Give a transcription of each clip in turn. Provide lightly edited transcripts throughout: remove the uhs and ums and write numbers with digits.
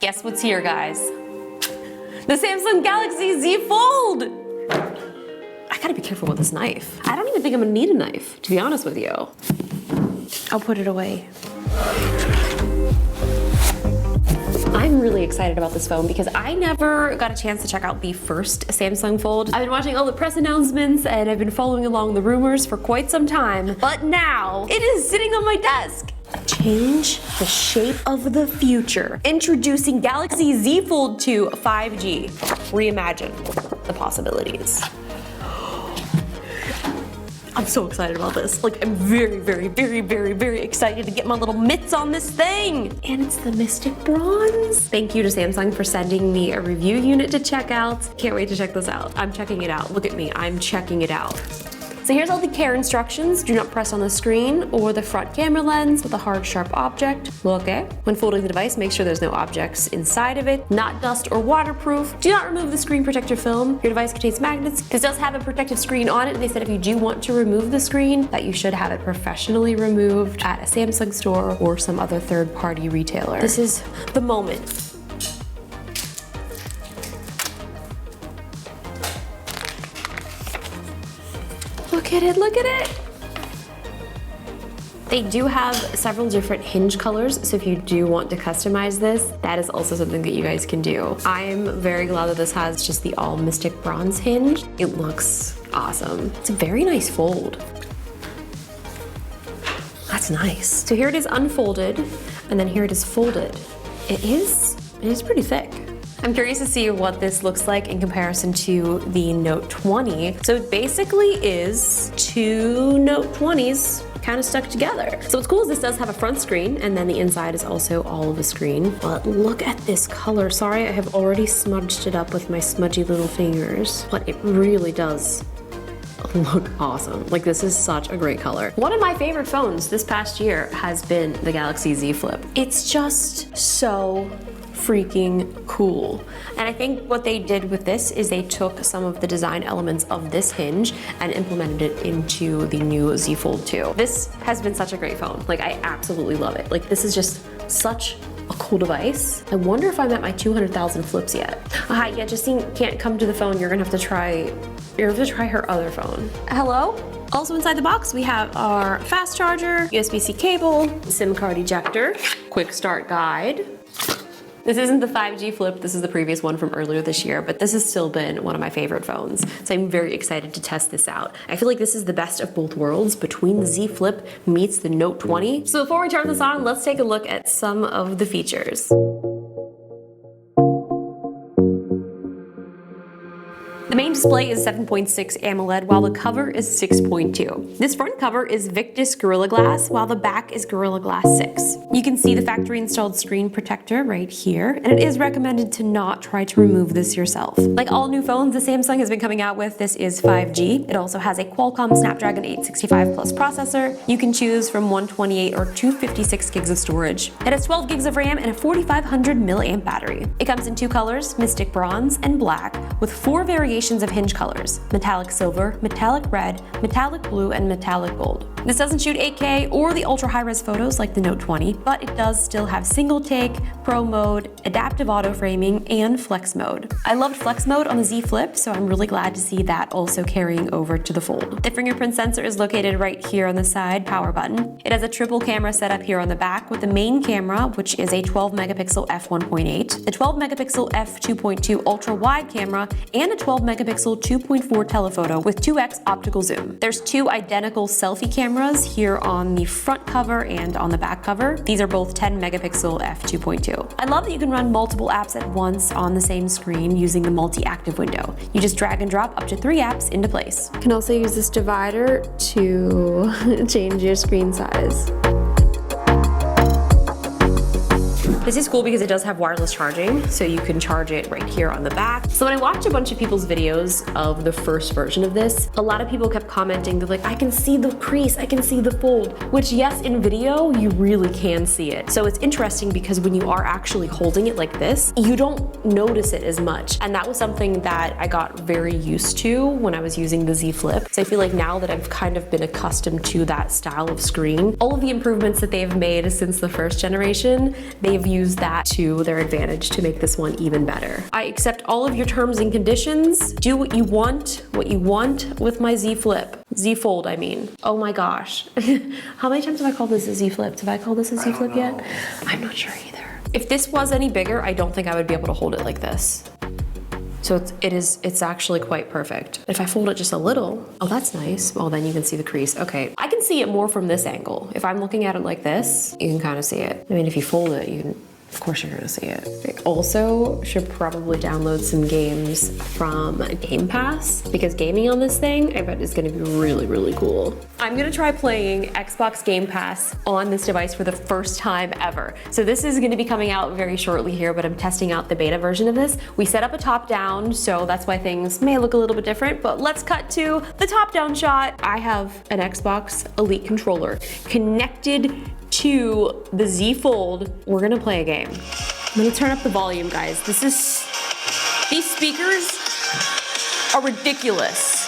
Guess what's here, guys? The Samsung Galaxy Z Fold! I gotta be careful with this knife. I don't even think I'm gonna need a knife, to be honest with you. I'll put it away. I'm really excited about this phone because I never got a chance to check out the first Samsung Fold. I've been watching all the press announcements and I've been following along the rumors for quite some time, but now it is sitting on my desk. Change the shape of the future. Introducing Galaxy Z Fold 2 5G. Reimagine the possibilities. I'm so excited about this. Like, I'm very excited to get my little mitts on this thing. And it's the Mystic Bronze. Thank you to Samsung for sending me a review unit to check out. Can't wait to check this out. I'm checking it out. Look at me, I'm checking it out. So here's all the care instructions. Do not press on the screen or the front camera lens with a hard, sharp object. Okay. When folding the device, make sure there's no objects inside of it. Not dust or waterproof. Do not remove the screen protector film. Your device contains magnets. This does have a protective screen on it, and they said if you do want to remove the screen, that you should have it professionally removed at a Samsung store or some other third-party retailer. This is the moment. Look at it, look at it. They do have several different hinge colors, so if you do want to customize this, that is also something that you guys can do. I'm very glad that this has just the all Mystic Bronze hinge. It looks awesome. It's a very nice fold. That's nice. So here it is unfolded, and then here it is folded. It is pretty thick. I'm curious to see what this looks like in comparison to the Note 20. So it basically is two Note 20s kind of stuck together. So what's cool is this does have a front screen, and then the inside is also all of a screen. But look at this color. Sorry, I have already smudged it up with my smudgy little fingers, but it really does look awesome. Like, this is such a great color. One of my favorite phones this past year has been the Galaxy Z Flip. It's just so freaking cool. And I think what they did with this is they took some of the design elements of this hinge and implemented it into the new Z Fold 2. This has been such a great phone. Like, I absolutely love it. Like, this is just such a cool device. I wonder if I'm at my 200,000 flips yet. Yeah, Justine can't come to the phone. You're gonna have to try her other phone. Hello? Also inside the box, we have our fast charger, USB-C cable, SIM card ejector, quick start guide. This isn't the 5G Flip, this is the previous one from earlier this year, but this has still been one of my favorite phones. So I'm very excited to test this out. I feel like this is the best of both worlds between the Z Flip meets the Note 20. So before we turn this on, let's take a look at some of the features. The main display is 7.6 AMOLED, while the cover is 6.2. This front cover is Victus Gorilla Glass, while the back is Gorilla Glass 6. You can see the factory installed screen protector right here, and it is recommended to not try to remove this yourself. Like all new phones the Samsung has been coming out with, this is 5G. It also has a Qualcomm Snapdragon 865 Plus processor. You can choose from 128 or 256 gigs of storage. It has 12 gigs of RAM and a 4500 mAh battery. It comes in two colors, Mystic Bronze and Black, with 4 variations of hinge colors: metallic silver, metallic red, metallic blue, and metallic gold. This doesn't shoot 8K or the ultra high-res photos like the Note 20, but it does still have single take, pro mode, adaptive auto framing, and flex mode. I loved flex mode on the Z Flip, so I'm really glad to see that also carrying over to the Fold. The fingerprint sensor is located right here on the side power button. It has a triple camera setup here on the back with the main camera, which is a 12 megapixel f1.8, the 12 megapixel f2.2 ultra wide camera, and a 12 megapixel 2.4 telephoto with 2x optical zoom. There's two identical selfie cameras here on the front cover and on the back cover. These are both 10 megapixel f2.2. I love that you can run multiple apps at once on the same screen using the multi-active window. You just drag and drop up to 3 apps into place. You can also use this divider to change your screen size. This is cool because it does have wireless charging, so you can charge it right here on the back. So when I watched a bunch of people's videos of the first version of this, a lot of people kept commenting, they're like, I can see the crease, I can see the fold, which yes, in video, you really can see it. So it's interesting because when you are actually holding it like this, you don't notice it as much. And that was something that I got very used to when I was using the Z Flip. So I feel like now that I've kind of been accustomed to that style of screen, all of the improvements that they've made since the first generation, they've use that to their advantage to make this one even better. I accept all of your terms and conditions. Do what you want with my Z Flip. Z Fold, I mean. Oh my gosh. How many times have I called this a Z Flip? Have I called this a Z Flip yet? I'm not sure either. If this was any bigger, I don't think I would be able to hold it like this. So it's actually quite perfect. If I fold it just a little, oh, that's nice. Well, then you can see the crease. Okay, I can see it more from this angle. If I'm looking at it like this, you can kind of see it. I mean, if you fold it, you can, of course you're gonna see it. I also should probably download some games from Game Pass because gaming on this thing, I bet is gonna be really, really cool. I'm gonna try playing Xbox Game Pass on this device for the first time ever. So this is gonna be coming out very shortly here, but I'm testing out the beta version of this. We set up a top down, so that's why things may look a little bit different, but let's cut to the top down shot. I have an Xbox Elite controller connected to the Z Fold. We're gonna play a game. I'm gonna turn up the volume, guys. These speakers are ridiculous.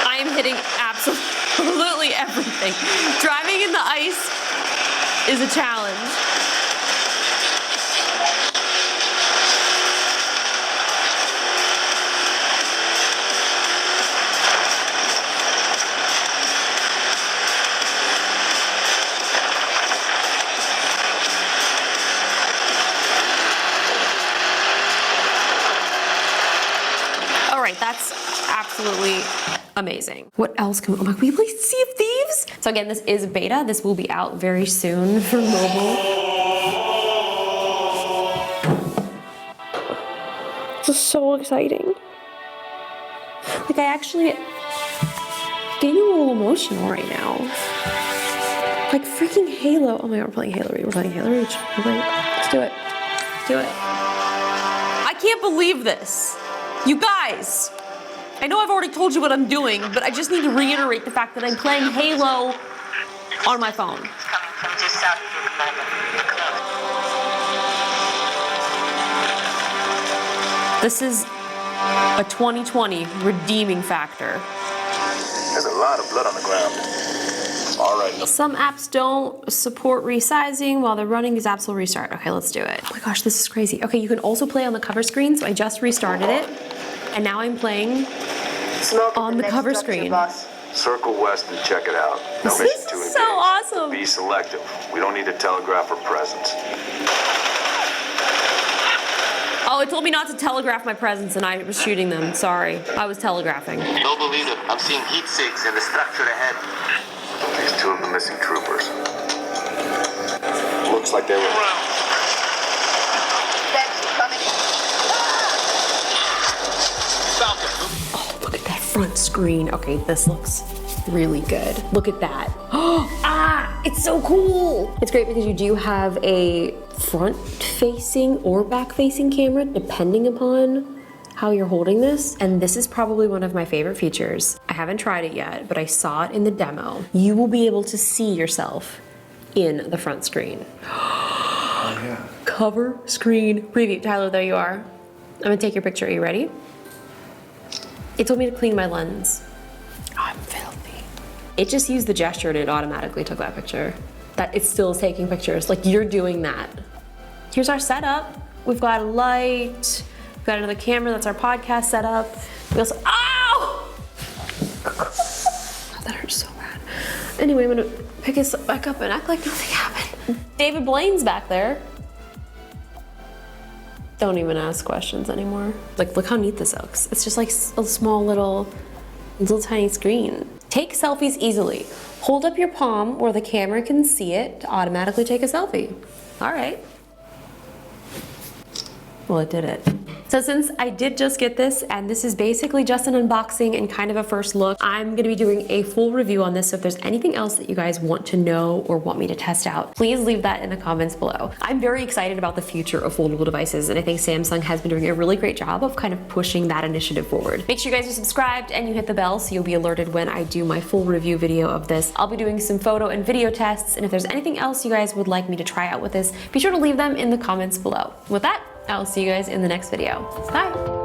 I am hitting absolutely everything. Driving in the ice is a challenge. That's absolutely amazing. What else can we play Sea of Thieves? So again, this is beta. This will be out very soon for mobile. This is so exciting. Like I actually getting a little emotional right now. Like freaking Halo. Oh my god, we're playing Halo Reach. We're playing Halo Reach. Let's do it. Let's do it. I can't believe this. You guys, I know I've already told you what I'm doing, but I just need to reiterate the fact that I'm playing Halo on my phone. This is a 2020 redeeming factor. There's a lot of blood on the ground. All right. Some apps don't support resizing while they're running. These apps will restart. Okay, let's do it. Oh my gosh, this is crazy. Okay, you can also play on the cover screen, so I just restarted it. And now I'm playing on the cover screen. Circle west and check it out. This is so awesome. Be selective. We don't need to telegraph our presence. Oh, it told me not to telegraph my presence and I was shooting them. Sorry, I was telegraphing. Noble leader, I'm seeing heat sinks in the structure ahead. These two of the missing troopers. Looks like they were... Oh, look at that front screen. Okay, this looks really good. Look at that. Ah, it's so cool. It's great because you do have a front-facing or back-facing camera, depending upon how you're holding this. And this is probably one of my favorite features. I haven't tried it yet, but I saw it in the demo. You will be able to see yourself in the front screen. Oh, yeah. Cover screen preview. Tyler, there you are. I'm gonna take your picture. Are you ready? It told me to clean my lens. Oh, I'm filthy. It just used the gesture and it automatically took that picture. That it still is taking pictures. Like you're doing that. Here's our setup. We've got a light. We've got another camera. That's our podcast setup. We also, ow! Oh, that hurts so bad. Anyway, I'm gonna pick this back up and act like nothing happened. David Blaine's back there. Don't even ask questions anymore. Like, look how neat this looks. It's just like a small little tiny screen. Take selfies easily. Hold up your palm where the camera can see it to automatically take a selfie. All right. Well, it did it. So since I did just get this, and this is basically just an unboxing and kind of a first look, I'm gonna be doing a full review on this. So if there's anything else that you guys want to know or want me to test out, please leave that in the comments below. I'm very excited about the future of foldable devices, and I think Samsung has been doing a really great job of kind of pushing that initiative forward. Make sure you guys are subscribed and you hit the bell so you'll be alerted when I do my full review video of this. I'll be doing some photo and video tests, and if there's anything else you guys would like me to try out with this, be sure to leave them in the comments below. With that, I'll see you guys in the next video. Bye.